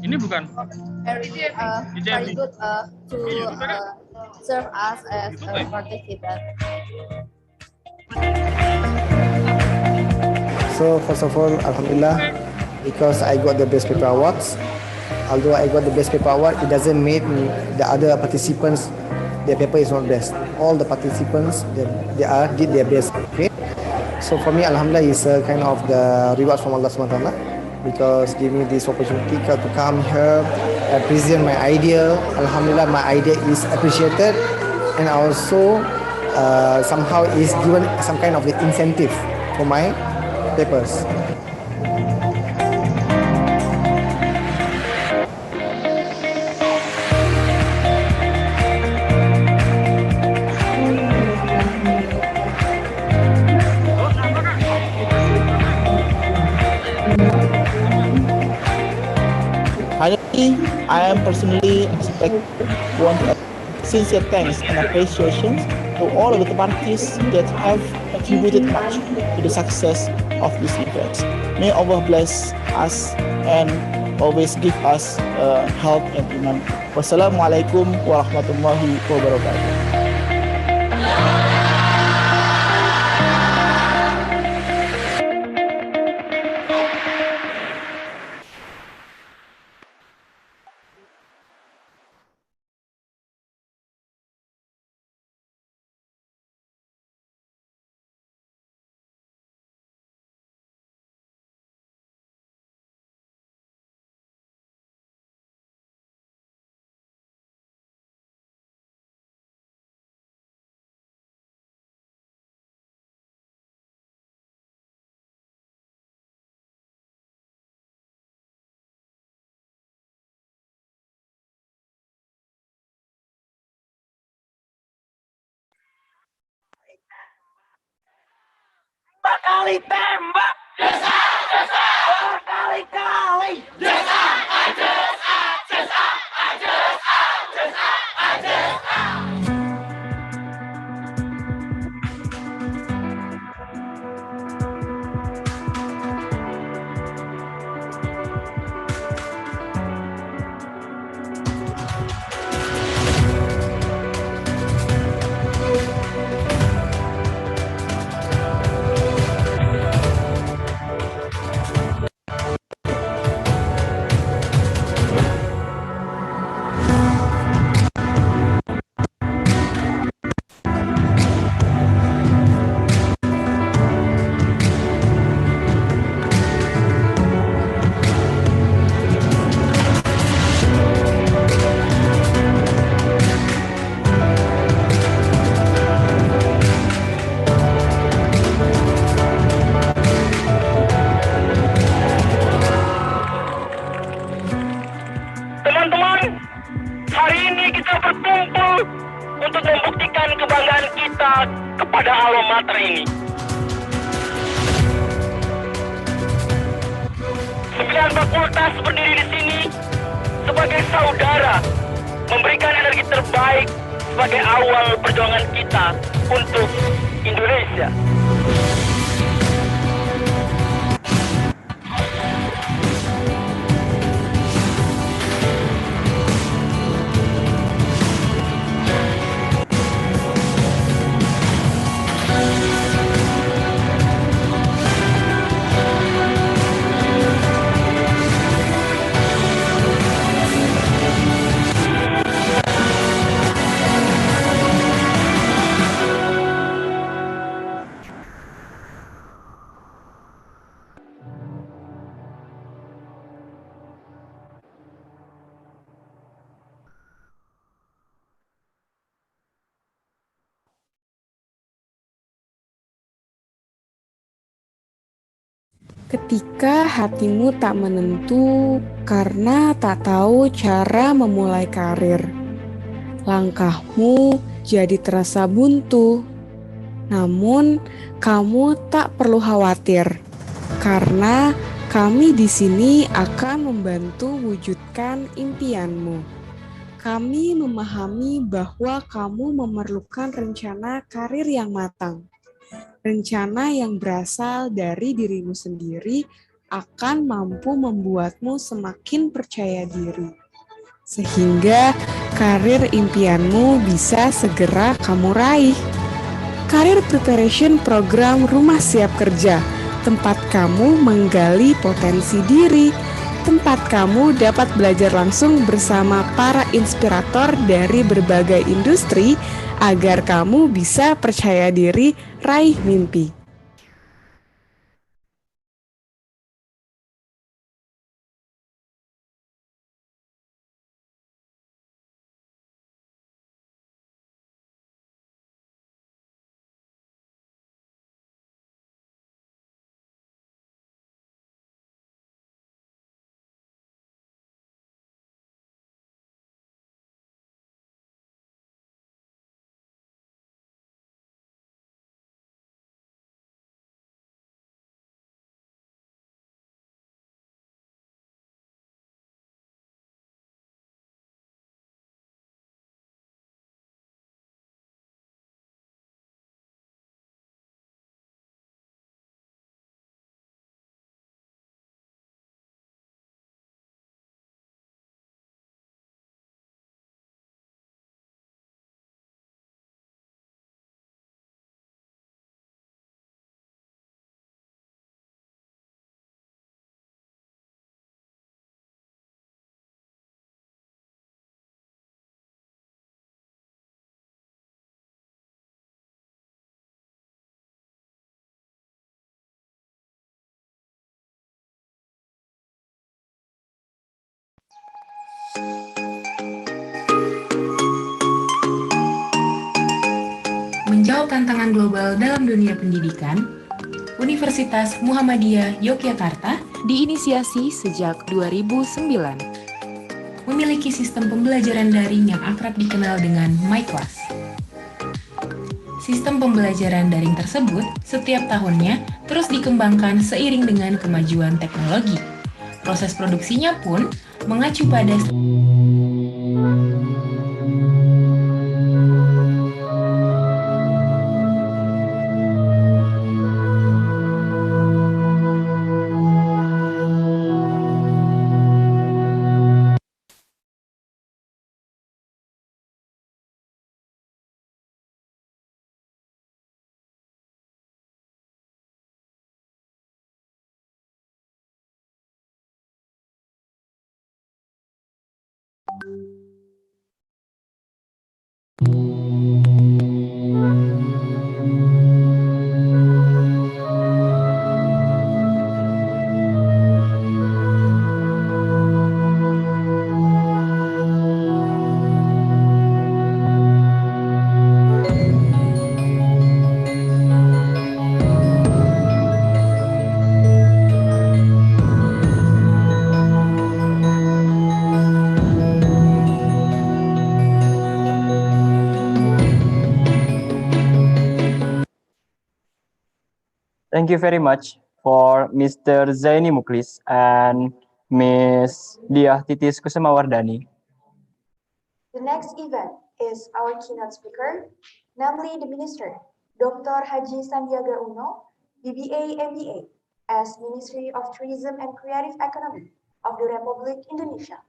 Ini bukan. Very good to serve us as a participant. So first of all, Alhamdulillah, because I got the best paper awards. Although I got the best paper award, it doesn't mean the other participants their paper is not best. All the participants did their best. Okay. So for me, Alhamdulillah, is a kind of the reward from Allah SWT because give me this opportunity to come here and present my idea. Alhamdulillah, my idea is appreciated and also somehow is given some kind of the incentive for my papers. Finally, I am personally want to sincere thanks and appreciation to all of the parties that have contributed much to the success of this event. May Allah bless us and always give us help and iman. Wassalamualaikum warahmatullahi wabarakatuh. Berkali tembak, desa, desa. Berkali-kali, desa, desa, desa, desa, desa, desa. Hari ini kita berkumpul untuk membuktikan kebanggaan kita kepada alma mater ini. 9 fakultas berdiri di sini sebagai saudara, memberikan energi terbaik sebagai awal perjuangan kita untuk Indonesia. Ketika hatimu tak menentu karena tak tahu cara memulai karir, langkahmu jadi terasa buntu. Namun, kamu tak perlu khawatir karena kami di sini akan membantu wujudkan impianmu. Kami memahami bahwa kamu memerlukan rencana karir yang matang. Rencana yang berasal dari dirimu sendiri akan mampu membuatmu semakin percaya diri, sehingga karir impianmu bisa segera kamu raih. Career Preparation Program Rumah Siap Kerja, tempat kamu menggali potensi diri, tempat kamu dapat belajar langsung bersama para inspirator dari berbagai industri agar kamu bisa percaya diri raih mimpi. Menjawab tantangan global dalam dunia pendidikan, Universitas Muhammadiyah Yogyakarta diinisiasi sejak 2009. Memiliki sistem pembelajaran daring yang akrab dikenal dengan MyClass. Sistem pembelajaran daring tersebut setiap tahunnya terus dikembangkan seiring dengan kemajuan teknologi. Proses produksinya pun mengacu pada Thank you very much for Mr. Zaini Muklis and Ms. Diah Titis Kusamawardani. The next event is our keynote speaker, namely the Minister, Dr. Haji Sandiaga Uno, BBA MBA, as Ministry of Tourism and Creative Economy of the Republic Indonesia,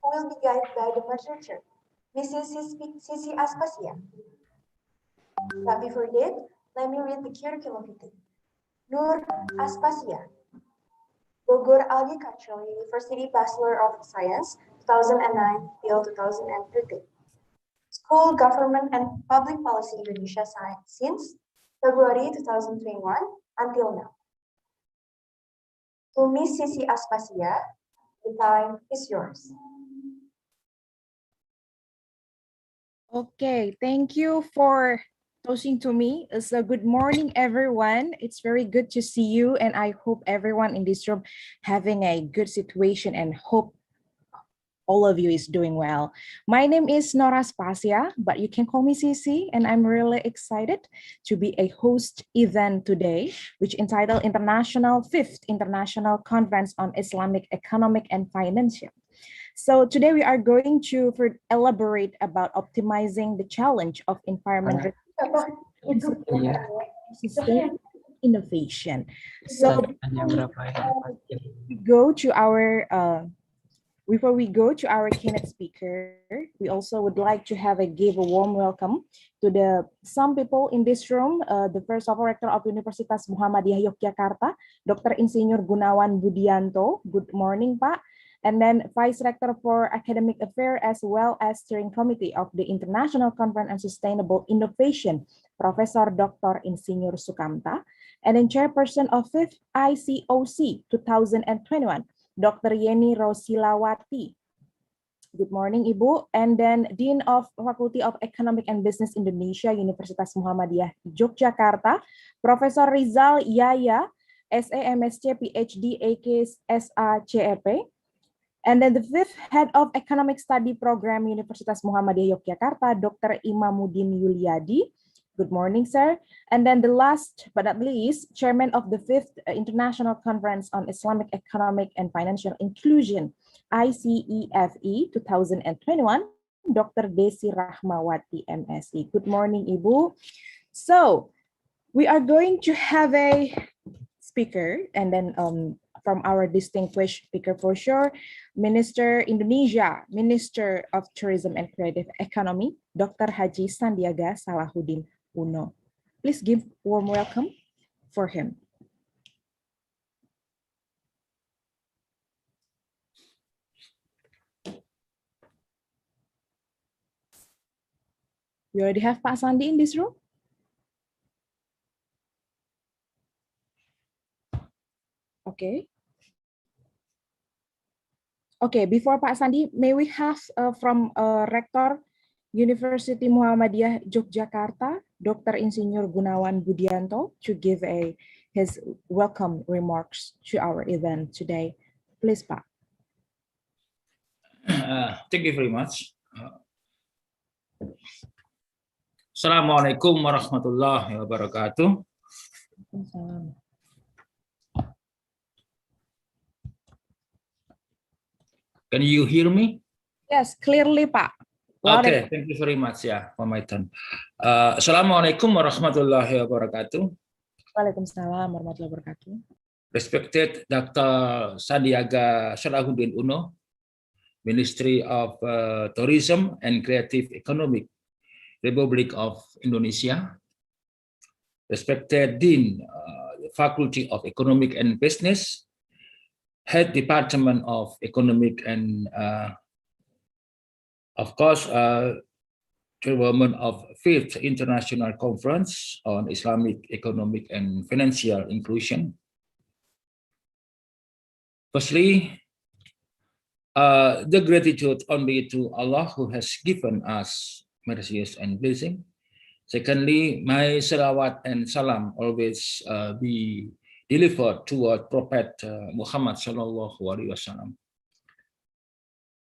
who will be guided by the moderator, Mrs. Sisi Aspasia. But before that, let me read the curriculum vitae. Nur Aspasia, Bogor Agricultural University Bachelor of Science, 2009 till 2013. School Government and Public Policy Indonesia since February 2021 until now. To Miss Sisi Aspasia, the time is yours. Okay, thank you for talking to me. It's a good morning, everyone. It's very good to see you, and I hope everyone in this room having a good situation and hope all of you is doing well. My name is Nora Spasia, but you can call me Cici, and I'm really excited to be a host event today, which entitled 5th International Conference on Islamic Economic and Financial. So today we are going to elaborate about optimizing the challenge of environment innovation. So before we go to our keynote speaker, we also would like to give a warm welcome to some people in this room. The first of all, Rector of Universitas Muhammadiyah Yogyakarta, Dr. Insinyur Gunawan Budianto. Good morning, Pak. And then Vice Rector for Academic Affairs as well as Steering Committee of the International Conference on Sustainable Innovation, Professor Dr. Insinyur Sukamta. And then Chairperson of 5th ICOC 2021, Dr. Yeni Rosilawati. Good morning, Ibu. And then Dean of Faculty of Economic and Business Indonesia, Universitas Muhammadiyah Yogyakarta, Professor Rizal Yaya, SA, MSc, PhD, AK, SA, CEP. And then the 5th Head of Economic Study Program, Universitas Muhammadiyah Yogyakarta, Dr. Imamuddin Yuliadi. Good morning, sir. And then the last but not least, Chairman of the 5th International Conference on Islamic Economic and Financial Inclusion, ICIEFI 2021, Dr. Desi Rahmawati, MSc. Good morning, Ibu. So we are going to have a speaker, and then from our distinguished speaker for sure, Minister Indonesia, Minister of Tourism and Creative Economy, Dr. Haji Sandiaga Salahuddin Uno. Please give warm welcome for him. We already have Pak Sandi in this room. Okay. Okay, before Pak Sandi, may we have from Rector University Muhammadiyah Yogyakarta, Dr. Insinyur Gunawan Budianto, to give his welcome remarks to our event today. Please, Pak. Thank you very much. Assalamualaikum warahmatullahi wabarakatuh. Can you hear me? Yes, clearly, Pak. Okay, thank you very much for my turn. Assalamualaikum warahmatullahi wabarakatuh. Waalaikumsalam warahmatullahi wabarakatuh. Respected Dr. Sandiaga Salahuddin Uno, Ministry of Tourism and Creative Economic, Republic of Indonesia. Respected Dean, Faculty of Economic and Business, Head Department of Economic and, of course, Chairwoman of 5th International Conference on Islamic Economic and Financial Inclusion. Firstly, the gratitude only to Allah who has given us mercies and blessing. Secondly, my salawat and salam always be delivered toward Prophet Muhammad sallallahu alaihi wasallam.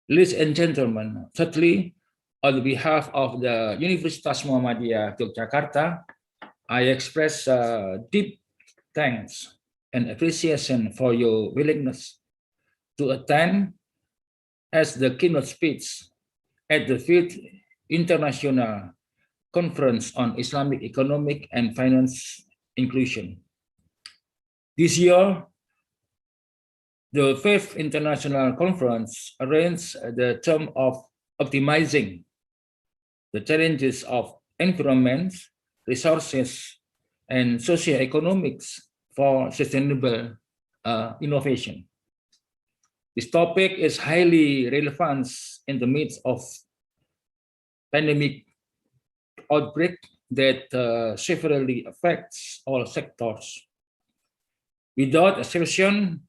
Ladies and gentlemen, thirdly, on behalf of the Universitas Muhammadiyah Yogyakarta, I express deep thanks and appreciation for your willingness to attend as the keynote speech at the 5th International Conference on Islamic Economic and Finance Inclusion. This year, the 5th International Conference arranged the term of optimizing the challenges of environment, resources, and socioeconomics for sustainable innovation. This topic is highly relevant in the midst of pandemic outbreak that severely affects all sectors. Without exception,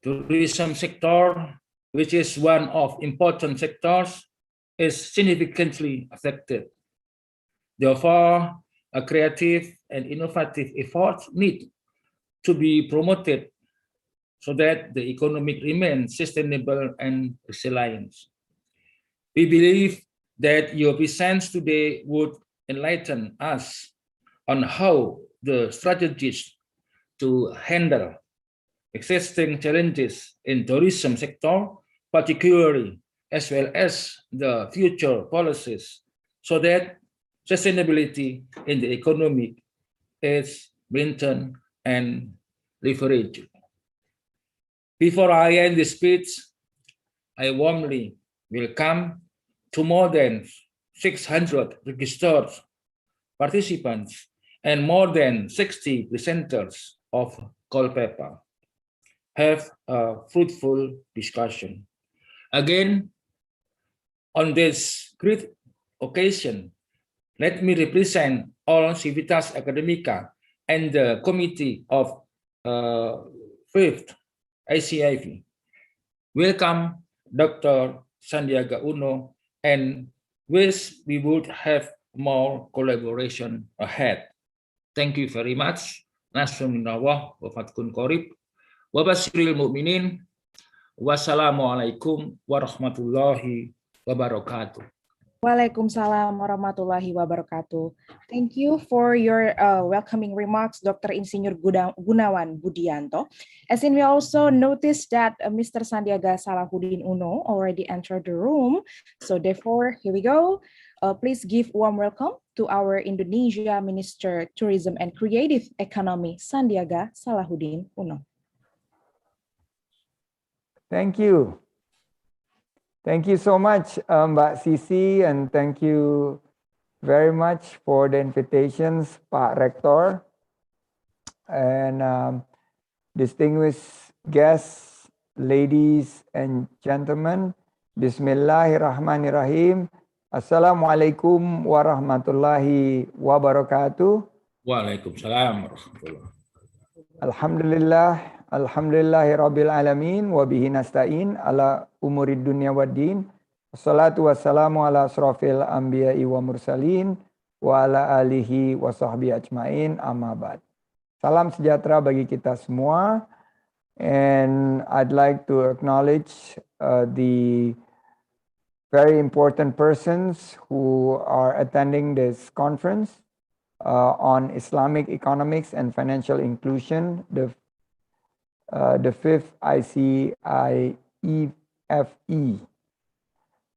tourism sector, which is one of important sectors, is significantly affected. Therefore, a creative and innovative effort need to be promoted so that the economic remains sustainable and resilient. We believe that your presence today would enlighten us on how the strategies to handle existing challenges in tourism sector, particularly, as well as the future policies, so that sustainability in the economy is maintained and leverage. Before I end this speech, I warmly welcome to more than 600 registered participants and more than 60 presenters of Colpepper. Have a fruitful discussion. Again, on this great occasion, let me represent all Civitas Academica and the committee of 5th ICIEFI. Welcome Dr. Sandiaga Uno and wish we would have more collaboration ahead. Thank you very much. Nasrullah wa fatkun qorib. Wa basyiril mu'minin. Wassalamualaikum warahmatullahi wabarakatuh. Waalaikumsalam warahmatullahi wabarakatuh. Thank you for your welcoming remarks, Dr. Insinyur Gunawan Budianto. As in, we also noticed that Mr. Sandiaga Salahuddin Uno already entered the room. So therefore, here we go. Please give warm welcome to our Indonesia Minister Tourism and Creative Economy, Sandiaga Salahuddin Uno. Thank you. Thank you so much, Mbak Sisi, and thank you very much for the invitations, Pak Rektor, and distinguished guests, ladies and gentlemen. Bismillahirrahmanirrahim. Assalamualaikum warahmatullahi wabarakatuh. Waalaikumsalam warahmatullahi wabarakatuh. Alhamdulillah. Alhamdulillahi Rabbil Alamin wa bihi nasta'in ala umurid dunya waddin. Wassalatu wassalamu ala asrafil anbiya'i wa mursalin wa ala alihi wa sahbihi ajmain amma ba'd. Salam sejahtera bagi kita semua. And I'd like to acknowledge the very important persons who are attending this conference on Islamic economics and financial inclusion, the 5th ICIEFE.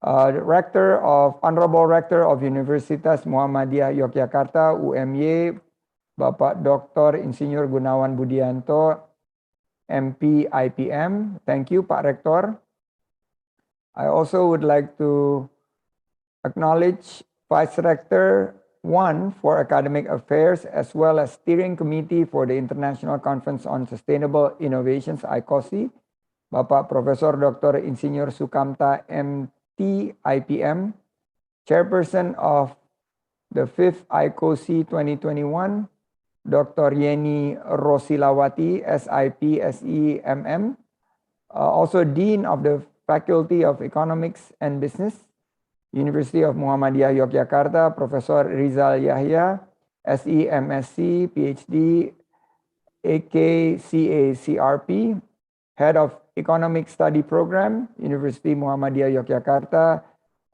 The Honorable Rector of Universitas Muhammadiyah Yogyakarta, UMY, Bapak Dr. Insinyur Gunawan Budianto, MP IPM. Thank you, Pak Rektor. I also would like to acknowledge Vice Rector 1 for Academic Affairs, as well as Steering Committee for the International Conference on Sustainable Innovations, ICOSI, Bapak Profesor Dr. Insinyur Sukamta MT IPM, Chairperson of the 5th ICOSI 2021, Dr. Yeni Rosilawati, SIP SEMM, also Dean of the Faculty of Economics and Business, University of Muhammadiyah Yogyakarta, Professor Rizal Yahya, SE MSc, PhD, AKCACRP, Head of Economic Study Program, University Muhammadiyah Yogyakarta,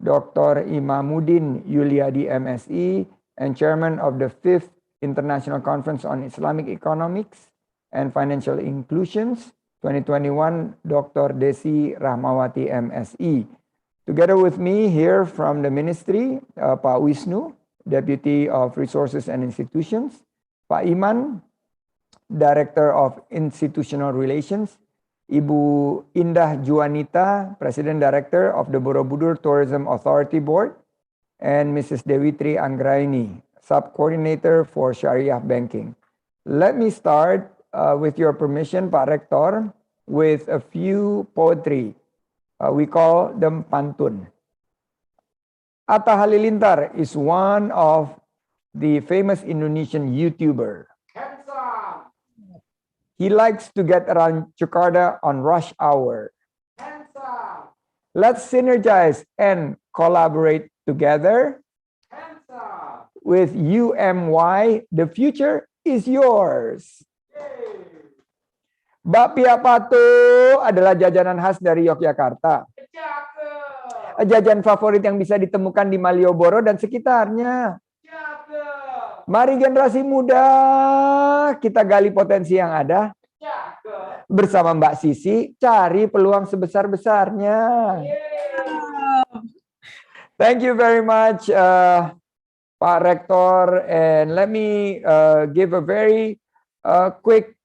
Dr. Imamuddin Yuliadi MSE, and Chairman of the 5th International Conference on Islamic Economics and Financial Inclusions, 2021, Dr. Desi Rahmawati MSE. Together with me here from the Ministry, Pak Wisnu, Deputy of Resources and Institutions, Pak Iman, Director of Institutional Relations, Ibu Indah Juanita, President Director of the Borobudur Tourism Authority Board, and Mrs. Dewitri Anggraini, Sub-Coordinator for Sharia Banking. Let me start, with your permission, Pak Rektor, with a few poetry. We call them pantun. Atta Halilintar is one of the famous Indonesian YouTuber. He likes to get around Jakarta on rush hour. Let's synergize and collaborate together. With UMY, the future is yours. Bapia Pato adalah jajanan khas dari Yogyakarta. Jajanan favorit yang bisa ditemukan di Malioboro dan sekitarnya. Mari generasi muda, kita gali potensi yang ada. Bersama Mbak Sisi, cari peluang sebesar-besarnya. Thank you very much, Pak Rektor. And let me give a very Quick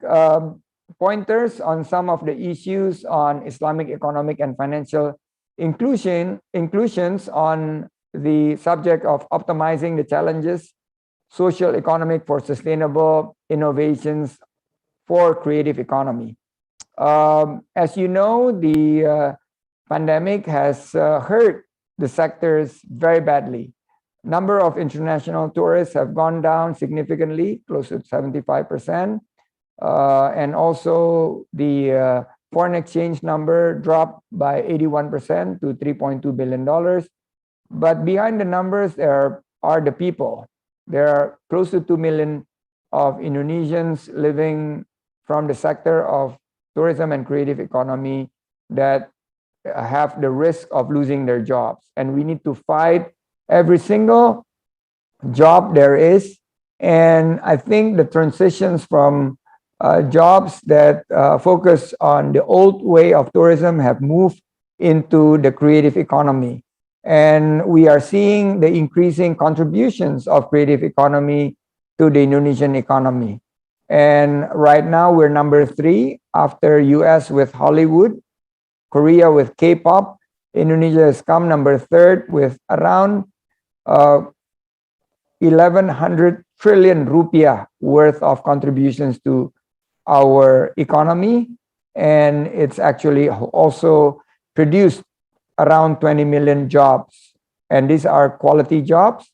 pointers on some of the issues on Islamic economic and financial inclusions on the subject of optimizing the challenges, social economic for sustainable innovations for creative economy. As you know, the pandemic has hurt the sectors very badly. Number of international tourists have gone down significantly, close to 75%. And also the foreign exchange number dropped by 81% to $3.2 billion. But behind the numbers, there are the people. There are close to 2 million of Indonesians living from the sector of tourism and creative economy that have the risk of losing their jobs. And we need to fight every single job there is. And I think the transitions from jobs that focus on the old way of tourism have moved into the creative economy. And we are seeing the increasing contributions of creative economy to the Indonesian economy. And right now we're number 3 after US with Hollywood, Korea with K-pop. Indonesia has come number 3rd with around 1,100 trillion rupiah worth of contributions to our economy. And it's actually also produced around 20 million jobs. And these are quality jobs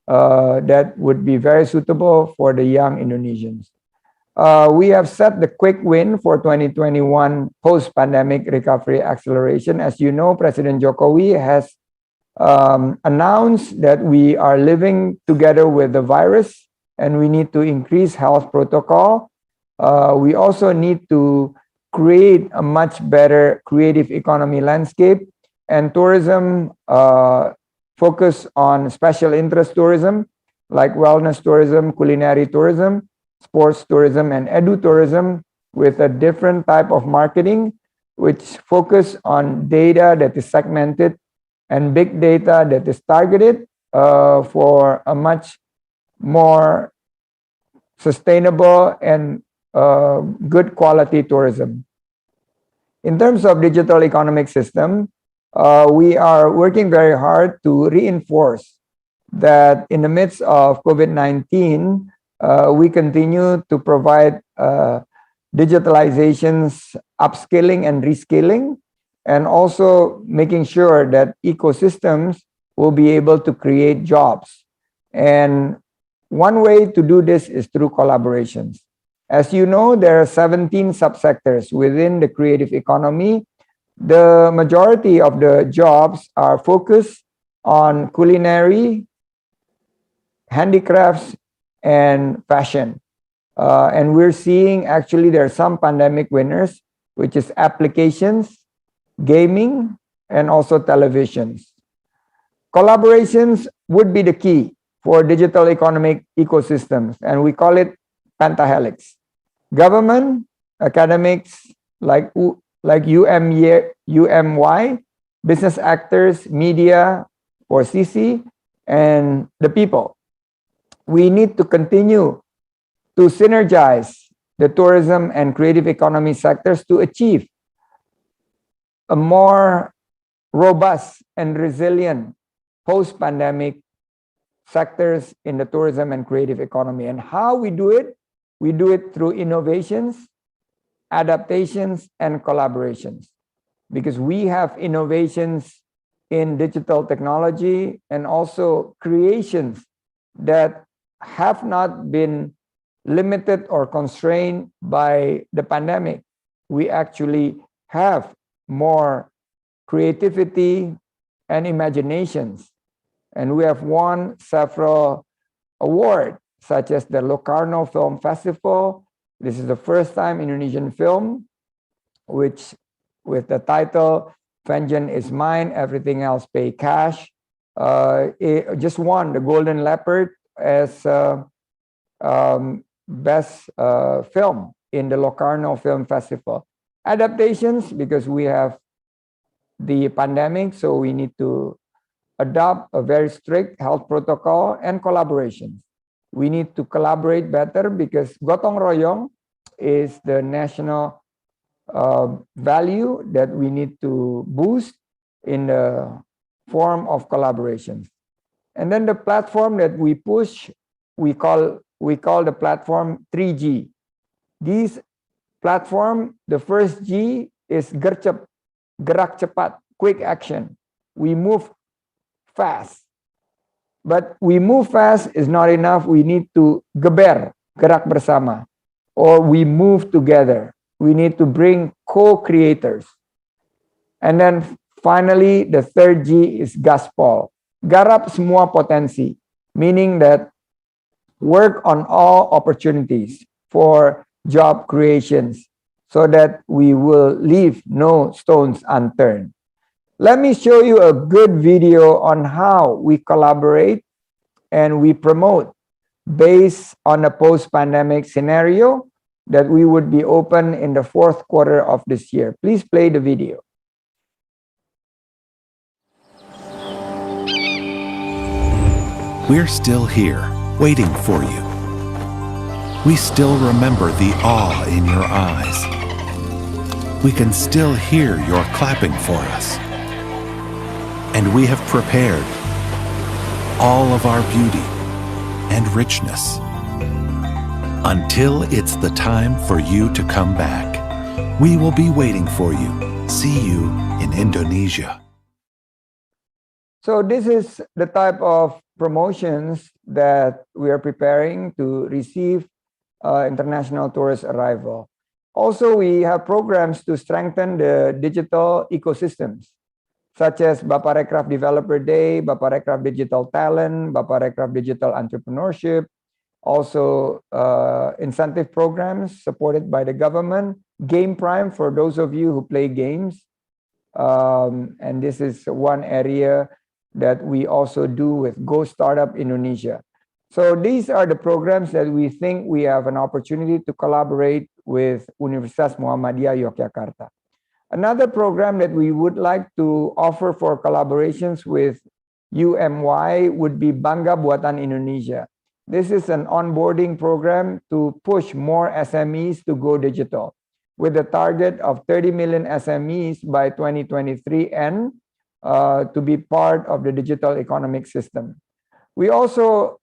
that would be very suitable for the young Indonesians. We have set the quick win for 2021 post-pandemic recovery acceleration. As you know, President Jokowi has announced that we are living together with the virus and we need to increase health protocol. We also need to create a much better creative economy landscape, and tourism focus on special interest tourism like wellness tourism, culinary tourism, sports tourism, and edu-tourism with a different type of marketing, which focus on data that is segmented and big data that is targeted for a much more sustainable and good quality tourism. In terms of digital economic system, we are working very hard to reinforce that in the midst of COVID-19, we continue to provide digitalizations, upskilling and reskilling, and also making sure that ecosystems will be able to create jobs. And one way to do this is through collaborations. As you know, there are 17 subsectors within the creative economy. The majority of the jobs are focused on culinary, handicrafts, and fashion. And we're seeing actually there are some pandemic winners, which is applications, gaming, and also televisions. Collaborations would be the key for digital economic ecosystems, and we call it pentahelix. Government, academics like UMY, business actors, media, or CC, and the people. We need to continue to synergize the tourism and creative economy sectors to achieve a more robust and resilient post-pandemic sectors in the tourism and creative economy. And how we do it? We do it through innovations, adaptations, and collaborations. Because we have innovations in digital technology and also creations that have not been limited or constrained by the pandemic. We actually have more creativity and imaginations. And we have won several awards, such as the Locarno Film Festival. This is the first time Indonesian film, which with the title, Vengeance is Mine, Everything Else Pay Cash. It just won the Golden Leopard as best film in the Locarno Film Festival. Adaptations, because we have the pandemic, so we need to adopt a very strict health protocol, and collaborations. We need to collaborate better because gotong royong is the national value that we need to boost in the form of collaborations. And then the platform that we push, we call the platform 3G. These platform, the first G is gercep, gerak cepat, quick action. We move fast. But we move fast is not enough. We need to geber, gerak bersama, or we move together. We need to bring co-creators. And then finally, the third G is gaspol. Garap semua potensi, meaning that work on all opportunities for job creations so that we will leave no stones unturned. Let me show you a good video on how we collaborate and we promote based on a post-pandemic scenario that we would be open in the fourth quarter of this year. Please play the video. We're still here, waiting for you. We still remember the awe in your eyes. We can still hear your clapping for us. And we have prepared all of our beauty and richness until it's the time for you to come back. We will be waiting for you. See you in Indonesia. So this is the type of promotions that we are preparing to receive international tourist arrival. Also, we have programs to strengthen the digital ecosystems, such as Baparekraf Developer Day, Baparekraf Digital Talent, Baparekraf Digital Entrepreneurship, also incentive programs supported by the government, Game Prime for those of you who play games. And this is one area that we also do with Go Startup Indonesia. So these are the programs that we think we have an opportunity to collaborate with Universitas Muhammadiyah Yogyakarta. Another program that we would like to offer for collaborations with UMY would be Bangga Buatan Indonesia. This is an onboarding program to push more SMEs to go digital with a target of 30 million SMEs by 2023 and to be part of the digital economic system. We also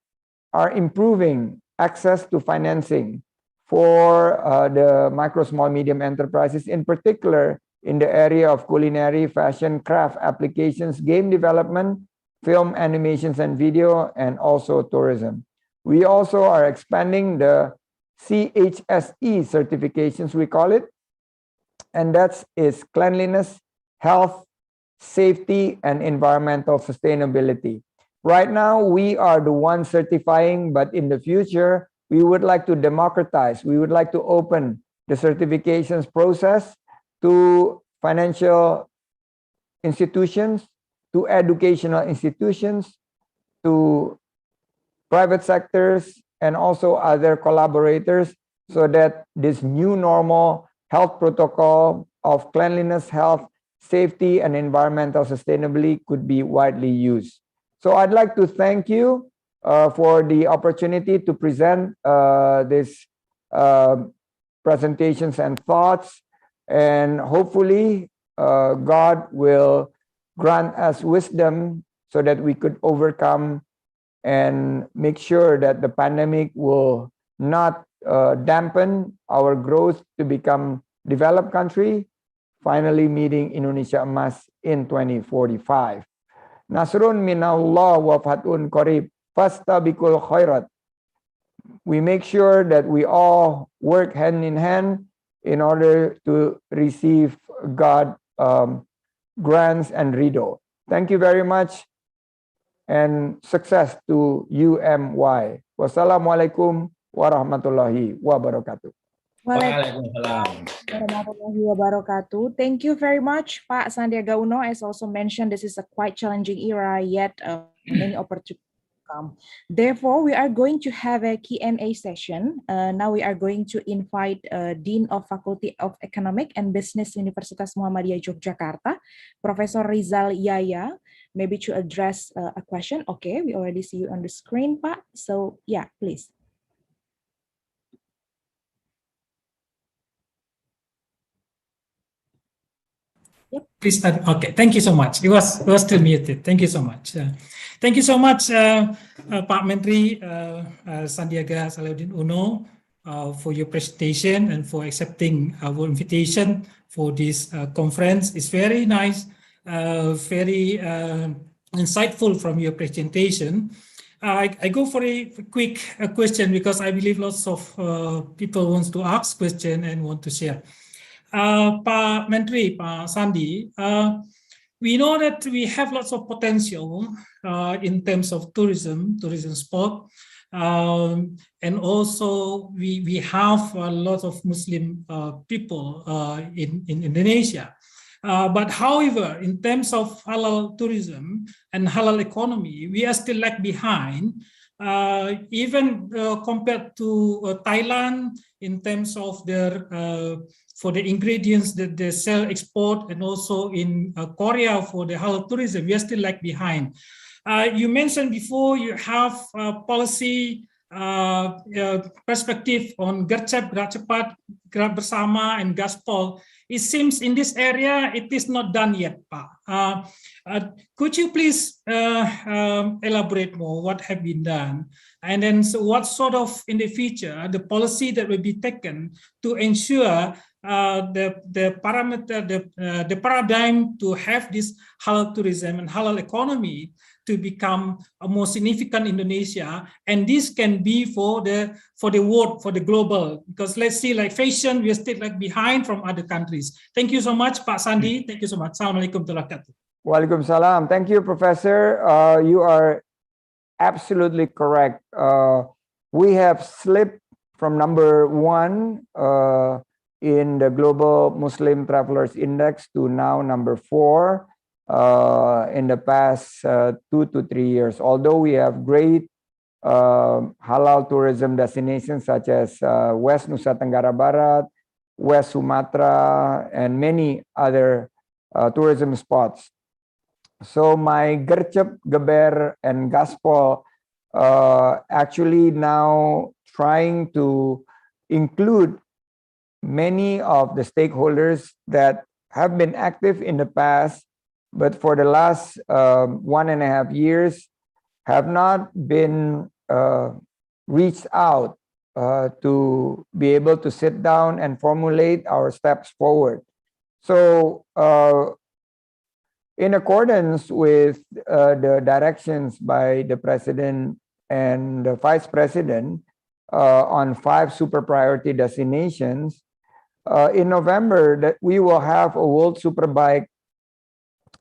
are improving access to financing for the micro, small, medium enterprises, in particular in the area of culinary, fashion, craft applications, game development, film, animations and video, and also tourism. We also are expanding the CHSE certifications, we call it, and that is cleanliness, health, safety, and environmental sustainability. Right now, we are the ones certifying, but in the future, we would like to democratize. We would like to open the certifications process to financial institutions, to educational institutions, to private sectors, and also other collaborators, so that this new normal health protocol of cleanliness, health, safety, and environmental sustainability could be widely used. So I'd like to thank you for the opportunity to present this presentations and thoughts, and hopefully God will grant us wisdom so that we could overcome and make sure that the pandemic will not dampen our growth to become developed country, finally meeting Indonesia Emas in 2045. Nasrun minallah wa fathun qarib fastabikul khairat. We make sure that we all work hand in hand in order to receive God grants and ridho. Thank you very much and success to UMY. Wassalamualaikum warahmatullahi wabarakatuh. Waalaikumsalam warahmatullahi wabarakatuh. Thank you very much, Pak Sandiaga Uno. As also mentioned, this is a quite challenging era, yet many opportunities come. Therefore, we are going to have a Q&A session. Now we are going to invite Dean of Faculty of Economic and Business Universitas Muhammadiyah Yogyakarta, Professor Rizal Yaya. maybe to address a question. Okay, we already see you on the screen, Pak. So yeah, please. Yep. Please start. Okay, thank you so much. It was still muted. Thank you so much. Thank you so much, Pak Menteri Sandiaga Salahuddin Uno, for your presentation and for accepting our invitation for this conference. It's very nice, very insightful from your presentation. I go for a quick question because I believe lots of people want to ask question and want to share. Pak Menteri, Pak Sandi, we know that we have lots of potential in terms of tourism spot, and also we have a lot of Muslim people in Indonesia. But however, in terms of halal tourism and halal economy, we are still lag behind, even compared to Thailand in terms of their for the ingredients that they sell, export, and also in Korea for the halal tourism, we are still lag behind. You mentioned before you have policy perspective on Gercep, Gerak Cepat, Gerak Bersama, and Gaspol. It seems in this area it is not done yet, Pak. Could you please elaborate more what have been done, and then so what sort of in the future the policy that will be taken to ensure the paradigm to have this halal tourism and halal economy to become a more significant Indonesia, and this can be for the world, for the global, because let's see, like fashion, we are still like behind from other countries. Thank you so much, Pak Sandi. Thank you so much. Assalamualaikum warahmatullahi wabarakatuh. Waalaikumsalam. Thank you, Professor. You are absolutely correct. We have slipped from number 1 in the Global Muslim Travelers Index to now number 4 in the past 2 to 3 years. Although we have great halal tourism destinations such as West Nusa Tenggara Barat, West Sumatra, and many other tourism spots. So my Gercep, Geber, and Gaspol actually now trying to include many of the stakeholders that have been active in the past, but for the last 1.5 years have not been reached out to be able to sit down and formulate our steps forward. So in accordance with the directions by the President and the Vice President on 5 super priority destinations, in November that we will have a World Superbike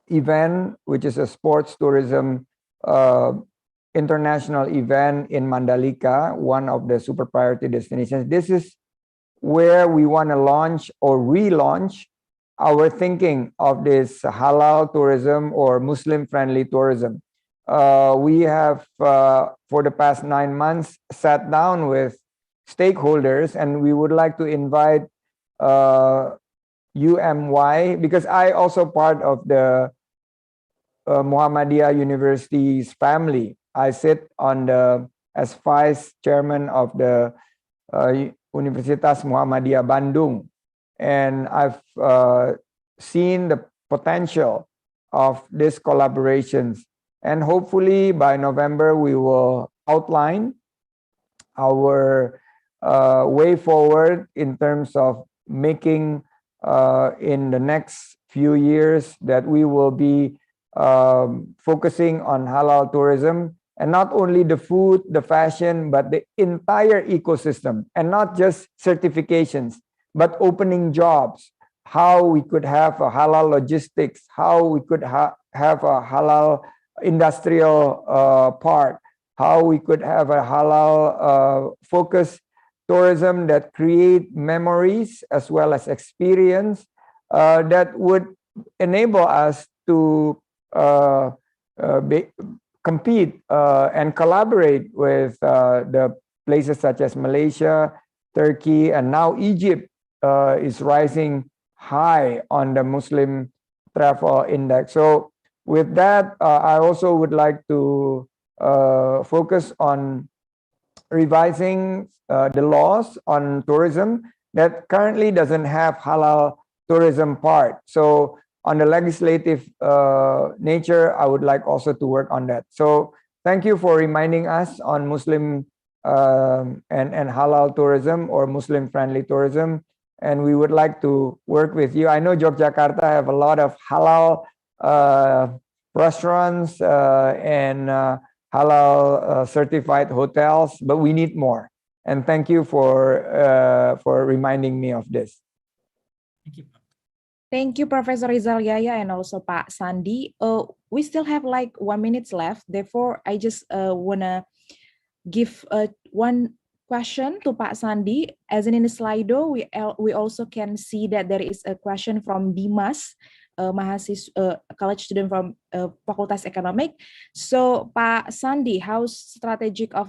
event, which is a sports tourism international event in Mandalika, one of the super priority destinations. This is where we want to launch or relaunch our thinking of this halal tourism or Muslim-friendly tourism. We have, for the past 9 months, sat down with stakeholders, and we would like to invite UMY, because I also part of the Muhammadiyah University's family. I sit on as vice chairman of the Universitas Muhammadiyah Bandung, and I've seen the potential of these collaborations, and hopefully by November we will outline our way forward in terms of making in the next few years that we will be focusing on halal tourism, and not only the food, the fashion, but the entire ecosystem, and not just certifications, but opening jobs, how we could have a halal logistics, how we could have a halal industrial park, how we could have a halal focused tourism that create memories as well as experience that would enable us to compete and collaborate with the places such as Malaysia, Turkey, and now Egypt is rising high on the Muslim travel index. So With that, I also would like to focus on revising the laws on tourism that currently doesn't have halal tourism part. So on the legislative nature, I would like also to work on that. So thank you for reminding us on Muslim and halal tourism or Muslim friendly tourism. And we would like to work with you. I know Yogyakarta have a lot of halal restaurants and halal certified hotels, but we need more. And thank you for reminding me of this. Thank you. Thank you, Professor Rizal Yaya, and also Pak Sandi. We still have like 1 minute left. Therefore, I just wanna give one question to Pak Sandi. As in the Slido, we also can see that there is a question from Dimas, mahasiswa college student from Fakultas Economic. So, Pak Sandi, how strategic of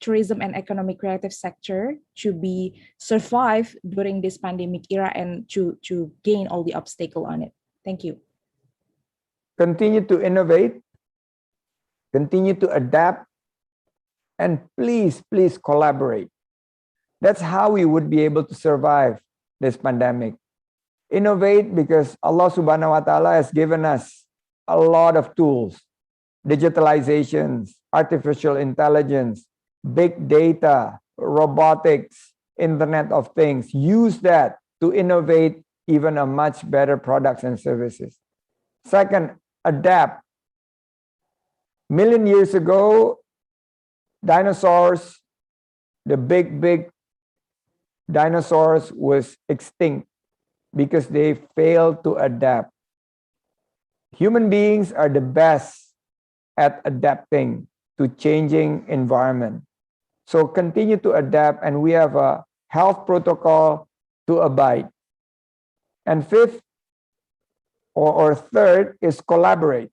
tourism and economic creative sector to be survive during this pandemic era and to gain all the obstacle on it? Thank you. Continue to innovate, continue to adapt, and please collaborate. That's how we would be able to survive this pandemic. Innovate because Allah Subhanahu wa Ta'ala has given us a lot of tools, digitalizations, artificial intelligence, big data, robotics, Internet of Things. Use that to innovate even a much better products and services. Second, adapt. Million years ago, dinosaurs, the big dinosaurs was extinct because they failed to adapt. Human beings are the best at adapting to changing environment. So continue to adapt, and we have a health protocol to abide. And fifth or third is collaborate.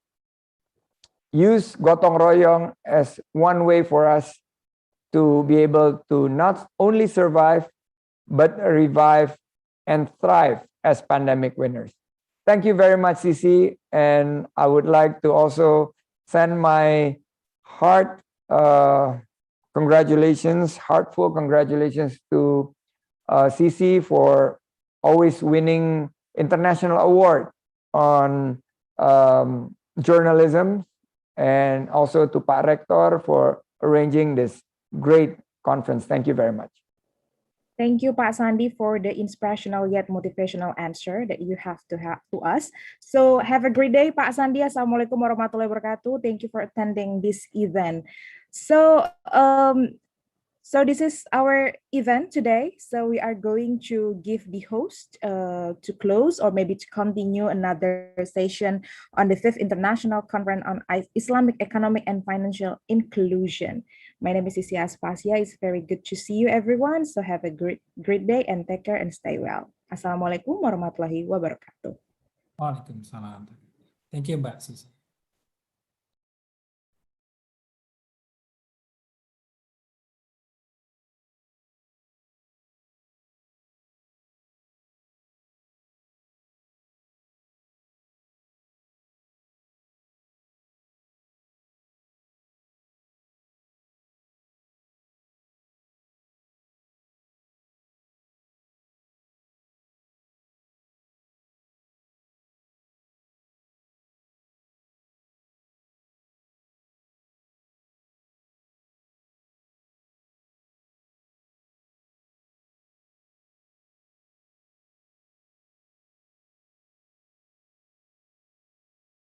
Use gotong royong as one way for us to be able to not only survive, but revive and thrive as pandemic winners. Thank you very much, Cici. And I would like to also send my heartful congratulations to Cici for always winning international award on journalism, and also to Pak Rector for arranging this great conference. Thank you very much. Thank you, Pak Sandi, for the inspirational yet motivational answer that you have to us. So have a great day, Pak Sandi. Assalamualaikum warahmatullahi wabarakatuh. Thank you for attending this event. So this is our event today. So we are going to give the host to close or maybe to continue another session on the 5th International Conference on Islamic Economic and Financial Inclusion. My name is ICIEFI. It's very good to see you, everyone. So have a great day and take care and stay well. Assalamualaikum warahmatullahi wabarakatuh. Waalaikumsalam. Thank you, Mbak Sisi.